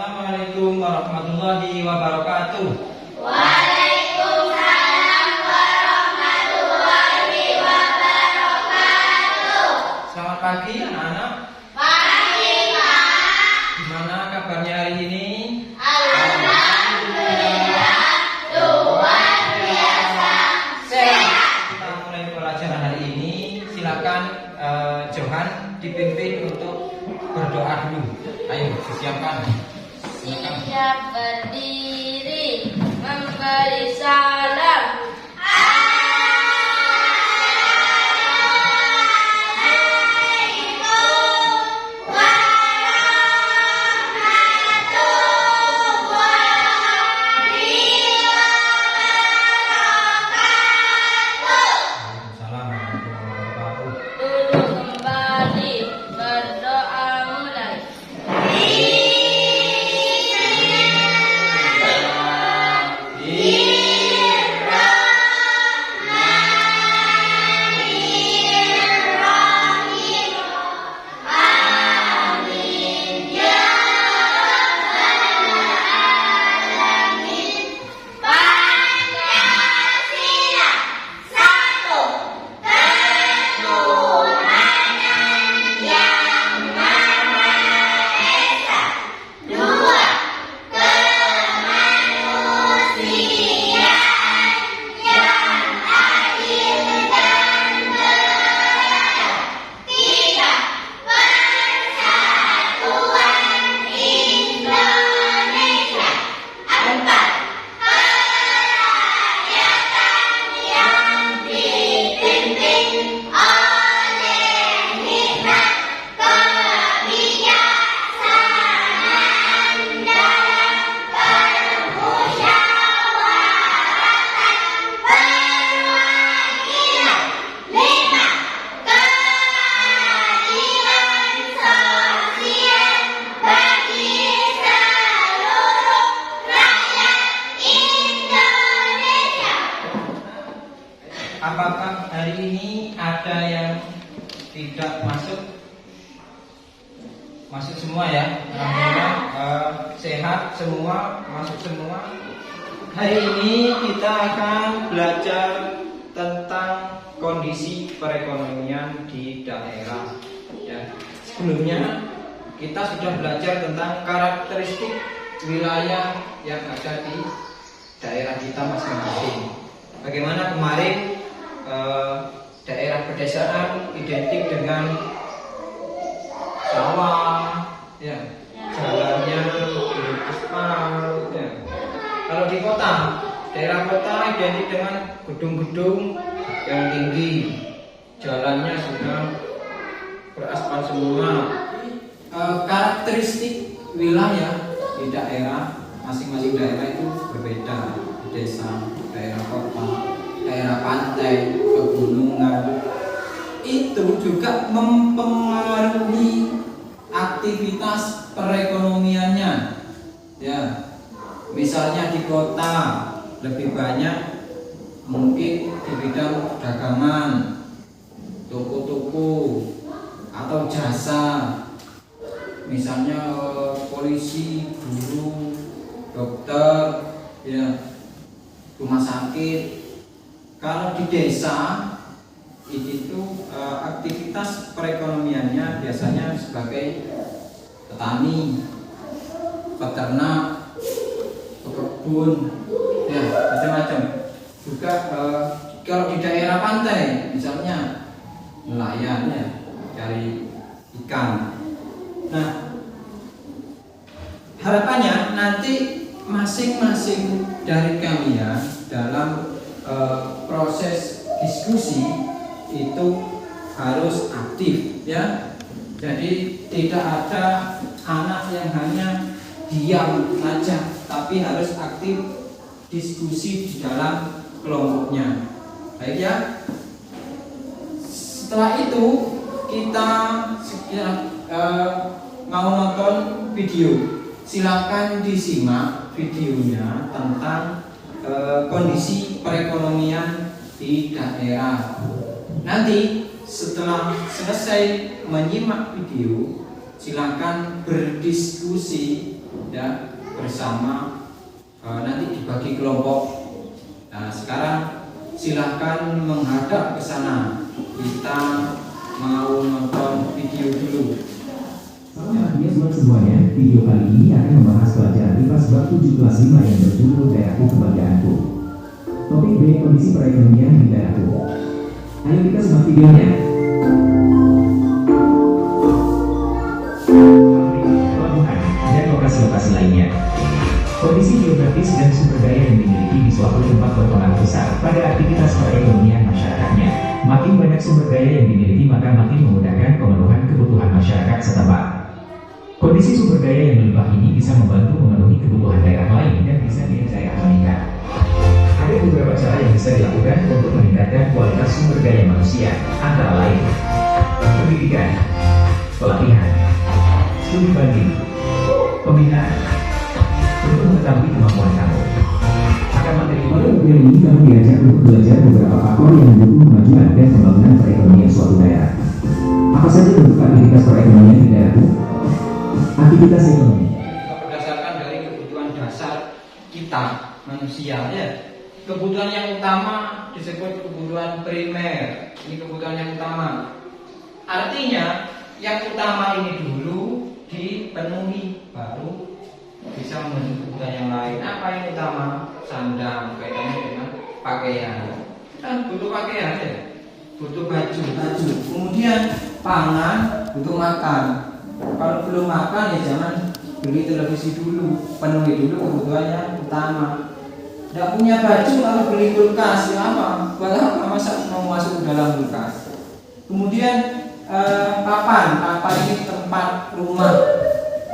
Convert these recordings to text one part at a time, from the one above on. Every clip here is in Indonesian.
Assalamualaikum warahmatullahi wabarakatuh. Waalaikumsalam warahmatullahi wabarakatuh. Selamat pagi anak-anak. Pagi, Pak. Gimana kabarnya hari ini? Alhamdulillah, luar biasa sehat. Kita mulai pelajaran hari ini. Silakan Johan dipimpin untuk berdoa dulu. Ayo disiapkan. Siap berdiri, memberi salam. Salam warahmatullahi wabarakatuh. Duduk kembali, berdoa mulai. Apakah hari ini ada yang tidak masuk? Masuk semua ya? Alhamdulillah, sehat semua, masuk semua. Hari ini kita akan belajar tentang kondisi perekonomian di daerah. Ya. Sebelumnya kita sudah belajar tentang karakteristik wilayah yang ada di daerah kita masing-masing. Bagaimana kemarin daerah pedesaan identik dengan sawah, ya, jalannya belum aspal, ya. Kalau di kota, daerah kota identik dengan gedung-gedung yang tinggi, jalannya sudah beraspal semua. Karakteristik wilayah di daerah, masing-masing daerah itu berbeda. Di desa, daerah kota, daerah pantai, pegunungan, itu juga mempengaruhi aktivitas perekonomiannya. Ya, misalnya di kota lebih banyak mungkin di bidang dagangan, toko-toko atau jasa, misalnya polisi, guru, dokter, ya, rumah sakit. Kalau di desa itu aktivitas perekonomiannya biasanya sebagai petani, peternak, pekebun, ya, macam-macam. Juga kalau di daerah pantai, misalnya nelayan, ya, cari ikan. Nah, harapannya nanti masing-masing dari kami ya dalam proses diskusi itu harus aktif, ya. Jadi tidak ada anak yang hanya diam saja, tapi harus aktif diskusi di dalam kelompoknya. Baik ya. Setelah itu kita mau nonton video. Silakan disimak videonya tentang kondisi perekonomian di daerah. Nanti setelah selesai menyimak video, silakan berdiskusi ya bersama, nanti dibagi kelompok. Nah, sekarang silahkan menghadap ke sana. Kita mau nonton video dulu. Selamat pagi buat semuanya. Video kali ini akan membahas pelajaran IPA bab 7 kelas 5 yang berjudul Daerahku Kebanggaanku. Topik B, kondisi perekonomian di daerahku. Ayo kita simak videonya. Pelabuhan dan lokasi-lokasi lainnya. Kondisi geografis dan sumber daya yang dimiliki di suatu tempat berpengaruh besar pada aktivitas perekonomian masyarakatnya. Makin banyak sumber daya yang dimiliki, maka makin memudahkan pemenuhan kebutuhan masyarakat setempat. Kondisi sumber daya yang melimpah ini bisa membantu memenuhi kebutuhan daerah lain dan bisa bikin daerah meningkat. Ada beberapa cara yang bisa dilakukan untuk meningkatkan kualitas sumber daya manusia, antara lain pendidikan, pelatihan, studi banding, pembinaan. Untuk mengetahui kemampuan kamu akan materi pada video ini kamu diajak untuk belajar beberapa faktor yang mendukung kemajuan dan pembangunan perekonomian suatu daerah. Apa saja bentuk aktivitas perekonomian di daerahmu? Aktivitas ekonomi Berdasarkan dari kebutuhan dasar kita manusia, ya. Kebutuhan yang utama disebut kebutuhan primer. Ini kebutuhan yang utama. Artinya yang utama ini dulu dipenuhi, baru bisa memenuhi kebutuhan yang lain. Apa yang utama? Sandang, kaitannya dengan pakaian. Kan butuh pakaian, ya. Butuh baju. Kemudian pangan, butuh makan. Kalau belum makan, ya jangan beli televisi dulu, penuhi dulu kebutuhan yang utama. Tidak punya baju lalu beli kulkas, ya apa? Buat apa masa mau masuk ke dalam kulkas? Kemudian papan ini tempat rumah,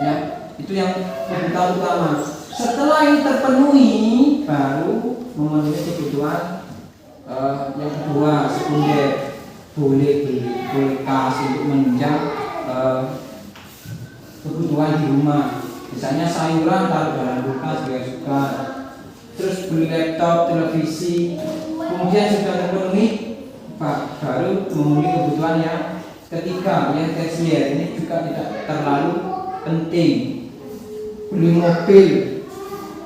ya. Itu yang kebutuhan utama. Setelah ini terpenuhi, baru memenuhi kebutuhan yang kedua, sekunder. Boleh beli kulkas untuk menunjang kebutuhan di rumah. Misalnya sayuran taruh dalam kulkas juga suka. Terus beli laptop, televisi. Kemudian sudah terpenuhi, baru memenuhi kebutuhan yang ketiga, yang tersier. Ini juga tidak terlalu penting. Beli mobil,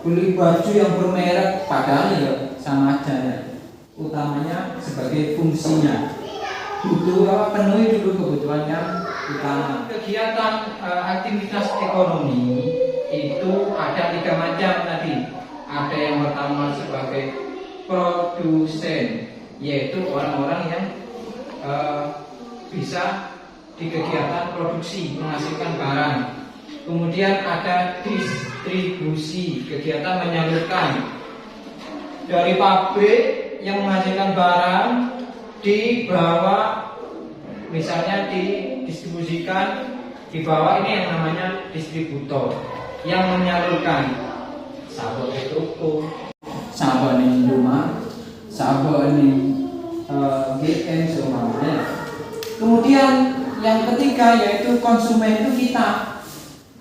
beli baju yang bermerek, padahal ya sama aja, ya. Utamanya sebagai fungsinya. Butuh apa, penuhi dulu kebutuhan yang utama. Kegiatan aktivitas ekonomi itu ada 3 macam tadi. Ada yang pertama sebagai produsen, yaitu orang-orang yang bisa di kegiatan produksi menghasilkan barang. Kemudian ada distribusi, kegiatan menyalurkan dari pabrik yang menghasilkan barang dibawa, misalnya didistribusikan, dibawa, ini yang namanya distributor. Yang menyalurkan sabun di toko, sabun di rumah, sabun di GM semuanya. Kemudian yang ketiga yaitu konsumen, itu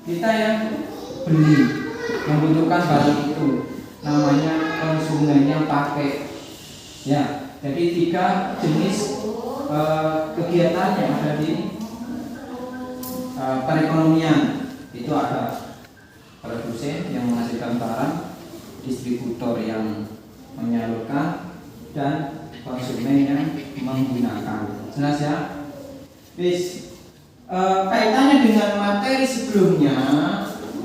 kita yang beli, membutuhkan barang itu, namanya konsumen yang pakai, ya. Jadi 3 jenis kegiatan yang ada di perekonomian. Itu ada produsen yang menghasilkan barang, distributor yang menyalurkan, dan konsumen yang menggunakan. Jelas, ya? Kaitannya dengan materi sebelumnya,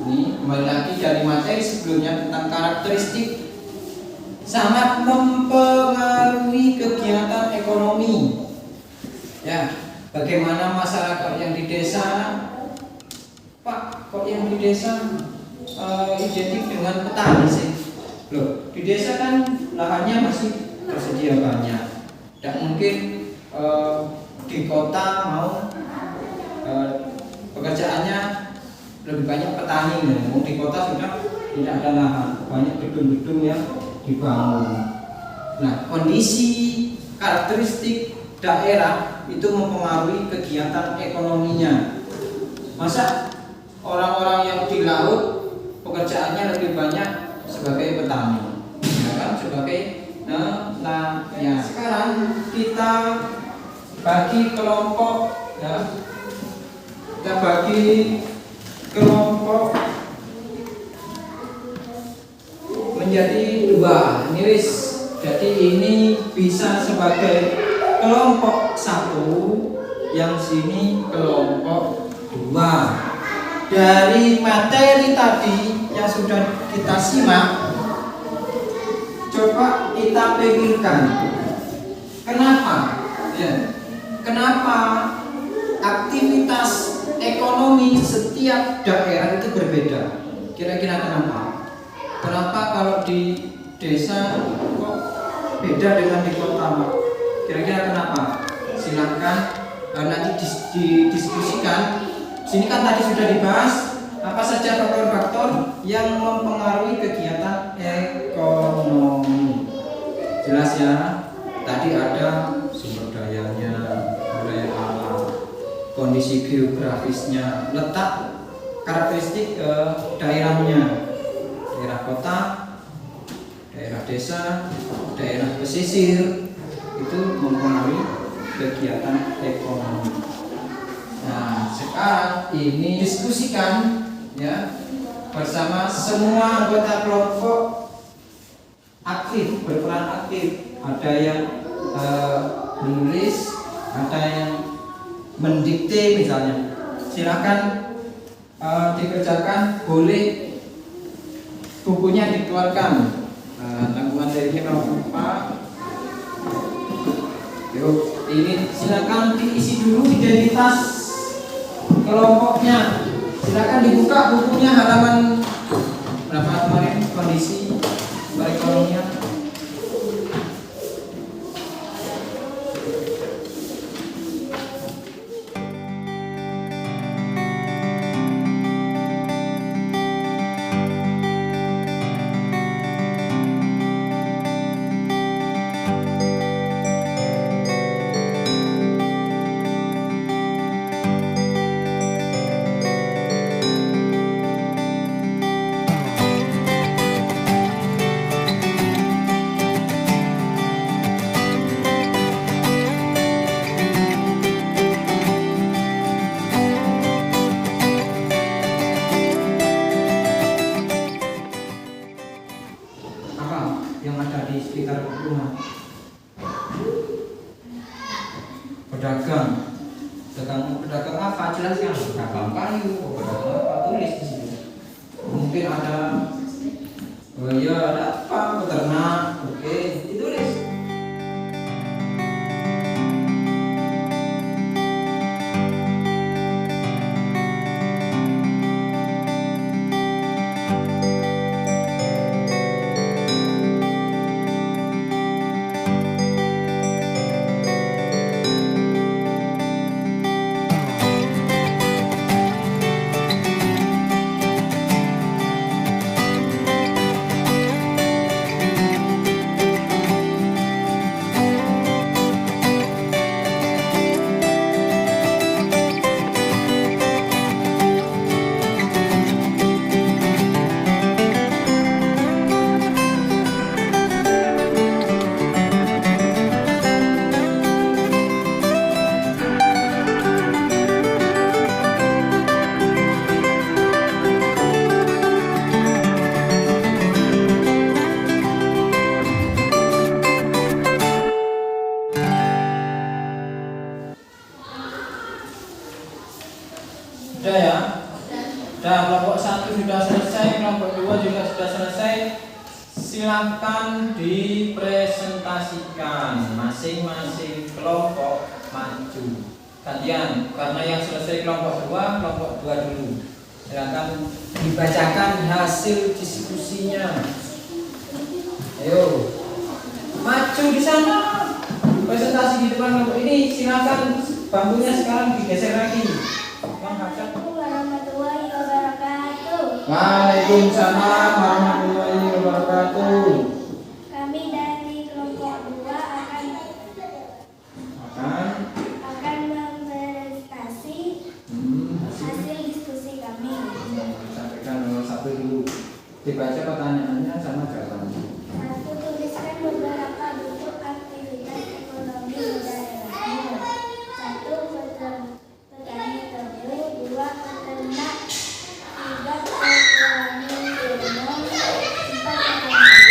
ini kembali lagi dari materi sebelumnya tentang karakteristik sangat mempengaruhi kegiatan ekonomi. Ya, bagaimana masyarakat yang di desa, Pak, kok yang di desa identik dengan petani sih? Loh, di desa kan lahannya masih tersedia banyak. Tidak mungkin di kota mau pekerjaannya lebih banyak petani. Di kota sudah tidak ada lahan, banyak gedung-gedung yang dibangun. Nah, kondisi karakteristik daerah itu mempengaruhi kegiatan ekonominya. Masa orang-orang yang di laut pekerjaannya lebih banyak sebagai petani, ya kan, sebagai ya. Sekarang kita bagi kelompok, ya. Kita bagi kelompok menjadi dua. Ini wis. Jadi ini bisa sebagai kelompok satu, yang sini kelompok dua. Dari materi tadi yang sudah kita simak, coba kita pikirkan, kenapa? Ya, kenapa aktivitas ekonomi setiap daerah itu berbeda? Kira-kira kenapa? Kenapa kalau di desa kok beda dengan di kota? Kira-kira kenapa? Silahkan nanti didiskusikan. Sini kan tadi sudah dibahas apa saja faktor-faktor yang mempengaruhi kegiatan ekonomi. Jelas ya? Tadi ada sumber dayanya, daya alam, kondisi geografisnya, letak karakteristik daerahnya, daerah kota, daerah desa, daerah pesisir, itu mempengaruhi kegiatan ekonomi. Nah, sekarang ini diskusikan ya bersama semua anggota kelompok aktif, berperan aktif. Ada yang menulis, ada yang mendikte misalnya. Silakan dikerjakan, boleh bukunya dikeluarkan. Tanggungan dari Pak. Yuk, ini silakan diisi dulu identitas kelompoknya. Silakan dibuka bukunya halaman berapa kemarin kondisi perekonomian. Yang ada di sekitar rumah, pedagang apa, jelaskan. Pedagang kayu, pedagang apa, tulis di sini. Mungkin ada ya ada apa, peternak, oke, ditulis. Sudah ya? Sudah, kelompok 1 sudah selesai, kelompok 2 juga sudah selesai. Silakan dipresentasikan masing-masing kelompok maju. Gantian, karena yang selesai kelompok 2 dulu. Silakan dibacakan hasil diskusinya. Ayo, maju di sana. Presentasi di depan kelompok ini. Silakan bangkunya sekarang digeser lagi. Assalamualaikum warahmatullahi wabarakatuh. Waalaikumsalam warahmatullahi wabarakatuh. Kami dari kelompok 2 akan mempresentasi hasil diskusi kami. Sampaikan nomor 1 dulu. Dibaca pertanyaannya sama jawabannya. 1. Tuliskan beberapa bentuk aktivitas ekonomi di daerahmu. 1. Petani tebu. 2. Peternak. 3. Petani gunung. 4. Petani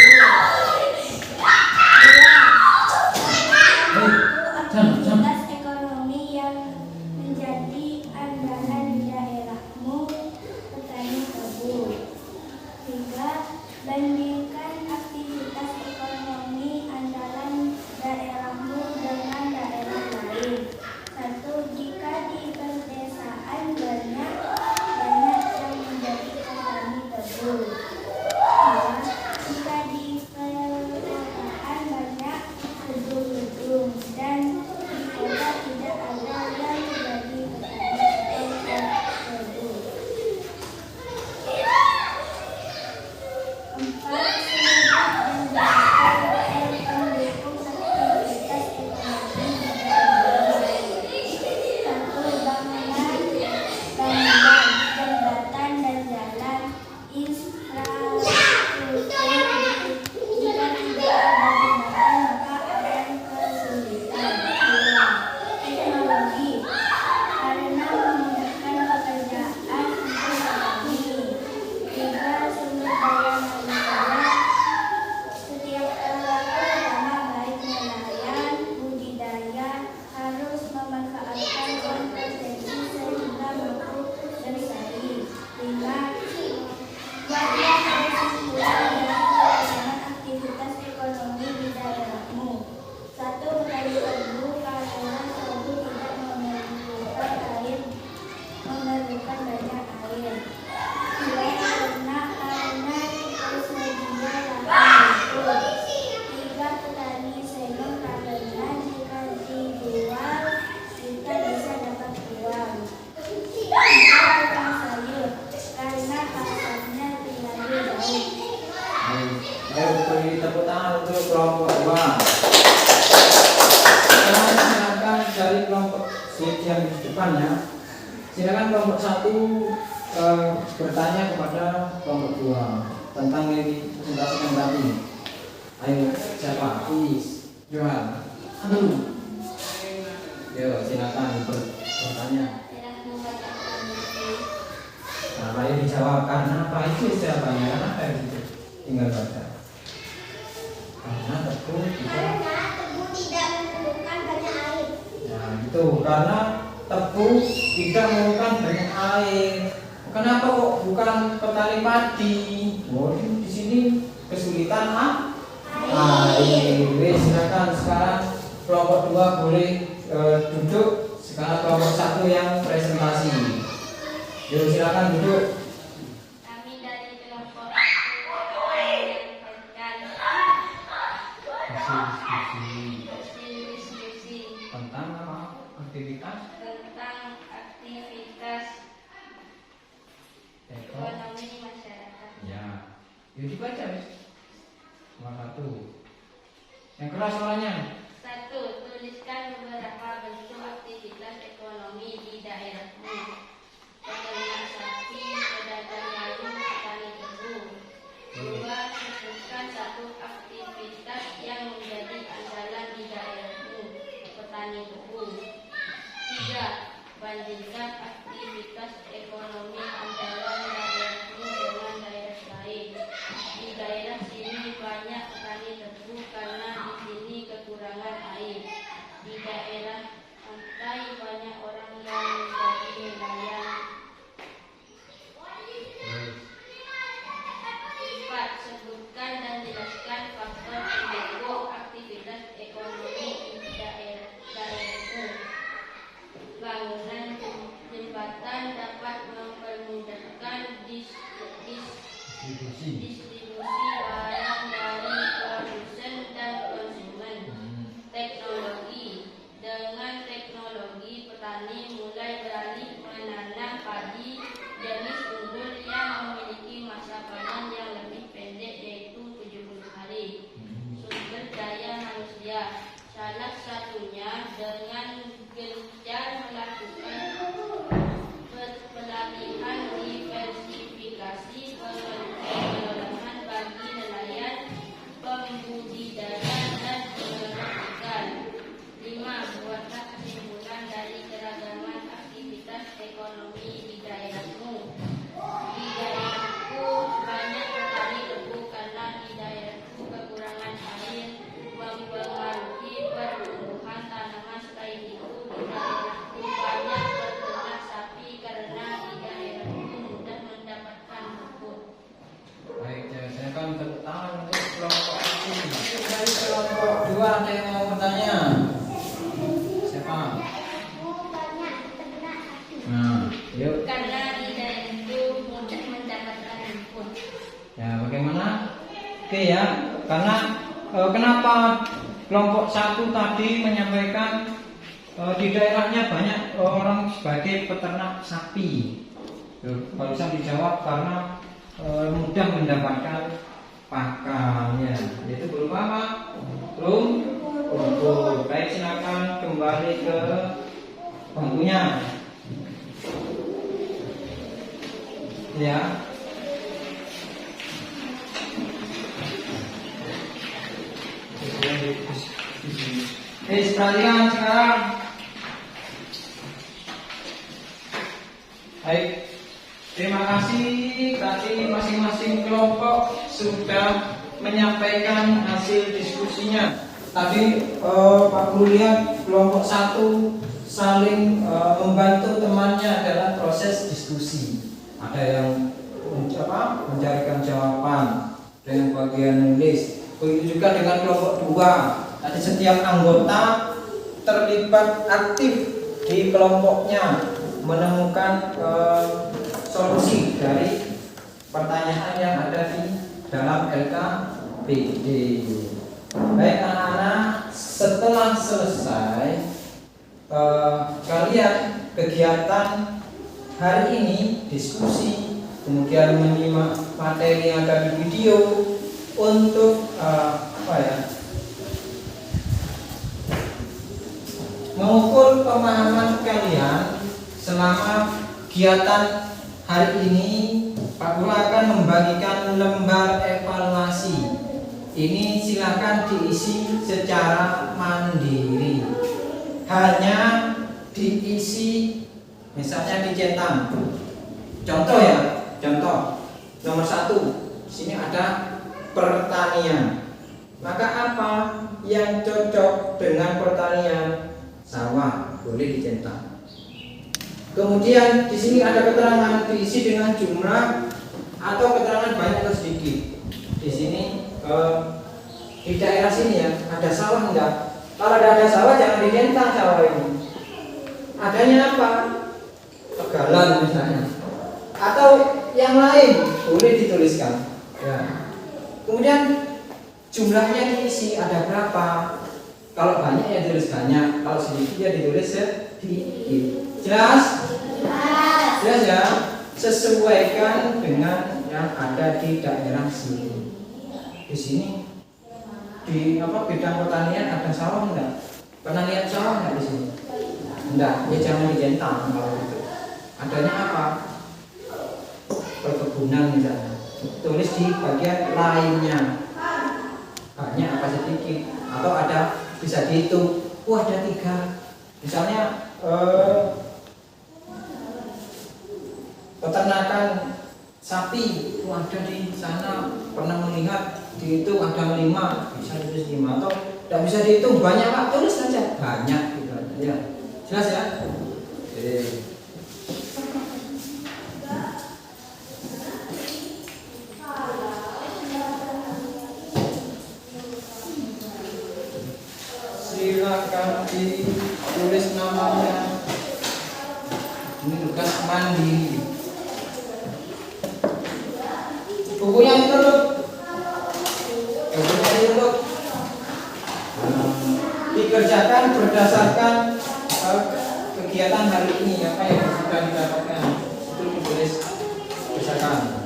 beri tepuk tangan untuk kelompok 2. Sekarang silakan dari kelompok yang di depannya. Silakan kelompok 1 bertanya kepada kelompok 2 tentang yang dipresentasikan tadi. Ayo, siapa? Is, Johan. Aduh. Yo, silakan bertanya. Nah, ayo dijawab karena apa itu jawabannya? Karena apa itu? Tinggal baca. Karena tebu tidak memerlukan banyak air. Nah, gitu. Karena tebu tidak memerlukan banyak air. Kenapa kok bukan petani padi? Oh, di sini kesulitan air. Silakan sekarang kelompok 2 boleh duduk. Sekarang kelompok 1 yang presentasi. Yuk silakan duduk. Kami dari kelompok menyampaikan hasil diskusi Tentang apa? Aktivitas ekonomi masyarakat. Ya. Yuk dibaca wis. Nomor 1. Yang keras suaranya. 1. Tuliskan beberapa bentuk aktivitas ekonomi di daerahmu. Peternak sapi, pedagang kayu, petani tebu. 2. Sebutkan satu aktivitas yang menjadi andalan di daerahmu. Petani tebu. 3. Bandingkan aktivitas ekonomi andalan daerahmu dengan daerah lain. Di daerah sini banyak petani tebu karena di sini kekurangan air. Di daerah pantai banyak orang yang menjadi nelayan. 4. Sebutkan dan jelaskan faktor pendukung aktivitas ekonomi di daerahmu. Bangunan jembatan dapat mempermudahkan distribusi barang dari produsen dan konsumen. Teknologi. Dengan teknologi, petani mulai beralih menanam padi jenis unggul yang memiliki masa panen yang lebih pendek, yaitu 70 hari. Sumber daya manusia. Salah satunya dengan gencar melakukan pelatihan diversifikasi pengolahan bagi nelayan, pembudidaya dan pengolahan ikan. 5. Buatlah kesimpulan dari keragaman aktivitas ekonomi di daerahmu. Di daerahku banyak petani tebu karena di daerahku kekurangan air mempengaruhi pertumbuhan tanaman. Selain itu, di daerahku banyak peternak sapi karena di daerahku mudah mendapatkan rumput. Baik, saya akan tepuk tangan untuk kelompok ini. Dari kelompok 2 ada yang mau bertanya? Siapa? Banyak peternak sapi Nah, yuk. karena di daerahku mudah mendapatkan rumput. Ya, bagaimana? Oke ya, karena kenapa kelompok 1 tadi menyampaikan di daerahnya banyak orang sebagai peternak sapi. Barusan dijawab karena mudah mendapatkan pakannya, yaitu berupa apa? Rumput. Baik, silakan kembali ke bangkunya. Ya. Perhatikan sekarang. Baik, terima kasih tadi masing-masing kelompok sudah menyampaikan hasil diskusinya. Tadi Pak Guru lihat kelompok 1 saling membantu temannya dalam proses diskusi. Ada yang mencarikan jawaban dengan bagian nulis. Begitu juga dengan kelompok 2. Tadi setiap anggota terlibat aktif di kelompoknya menemukan solusi dari pertanyaan yang ada di dalam LKPD. Baik anak-anak, setelah selesai kalian kegiatan hari ini diskusi, kemudian menyimak materi yang ada di video, untuk mengukur pemahaman kalian selama kegiatan hari ini. Pak Guru akan membagikan lembar evaluasi. Ini silakan diisi secara mandiri. Hanya diisi misalnya dicetak. Contoh ya, contoh nomor 1. Di sini ada pertanian. Maka apa yang cocok dengan pertanian? Sawah, boleh dicetak. Kemudian di sini ada keterangan, diisi dengan jumlah atau keterangan banyak atau sedikit. Di sini di daerah sini ya, ada sawah enggak? Kalau tidak ada sawah jangan dicetak sawah ini. Adanya apa? Tegalan misalnya. Atau yang lain boleh dituliskan. Ya. Kemudian jumlahnya diisi ada berapa? Kalau banyak ya ditulis banyak, kalau sedikit ya ditulis sedikit. Jelas? Jelas ya? Sesuaikan dengan yang ada di daerah sini. Di sini di bidang pertanian ada sawah enggak? Pernah lihat sawah enggak di sini? Enggak, ya jangan dicetak kalau itu. Adanya apa? Perkebunan misalnya. Tulis di bagian lainnya. Banyak apa sedikit? Atau ada bisa dihitung. Ada 3. Misalnya peternakan sapi itu ada di sana, pernah melihat dihitung ada 5, bisa ditulis 5. Atau tidak bisa dihitung banyak Pak, tulis saja banyak gitu aja ya. Jelas ya? Oke. Silakan ditulis namanya. Ini tugas mandiri. Bukunya ditutup. Bukunya ditutup. Dikerjakan berdasarkan kegiatan hari ini apa yang sudah didapatkan. Itu ditulis berdasarkan.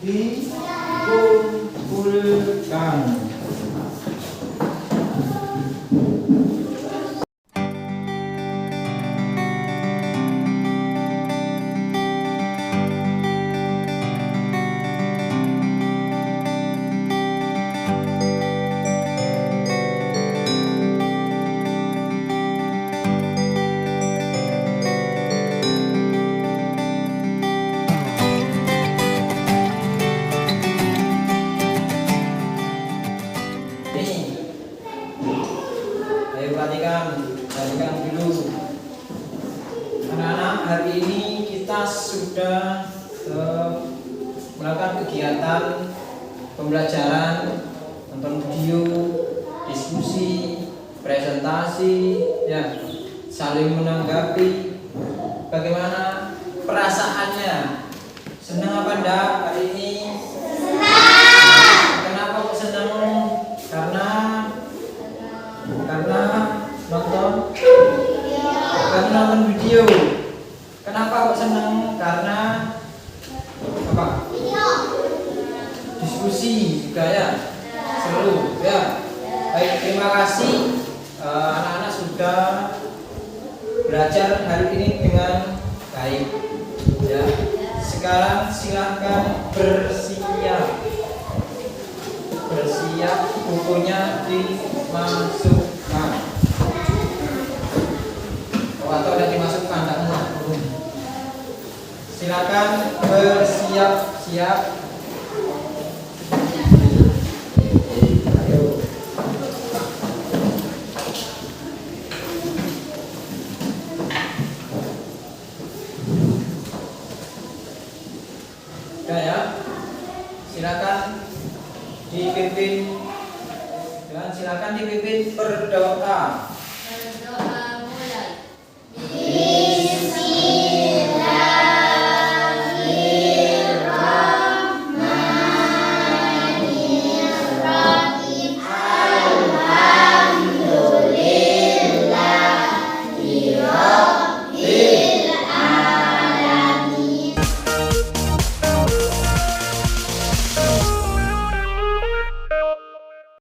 dikumpulkan. perhatikan dulu. Anak-anak, hari ini kita sudah melakukan kegiatan pembelajaran, nonton video, diskusi, presentasi, ya, saling menanggapi. Bagaimana perasaannya? Senang apa enggak hari ini? Senang. Kenapa kok senang? Karena nonton video. Kenapa kok senang? Karena apa? Diskusi juga ya, seru ya. Baik, terima kasih anak-anak sudah belajar hari ini dengan baik ya. Sekarang silahkan bersiap bukunya dimasukkan. Atau ada dimasukkan, tidak muat. Silakan bersiap-siap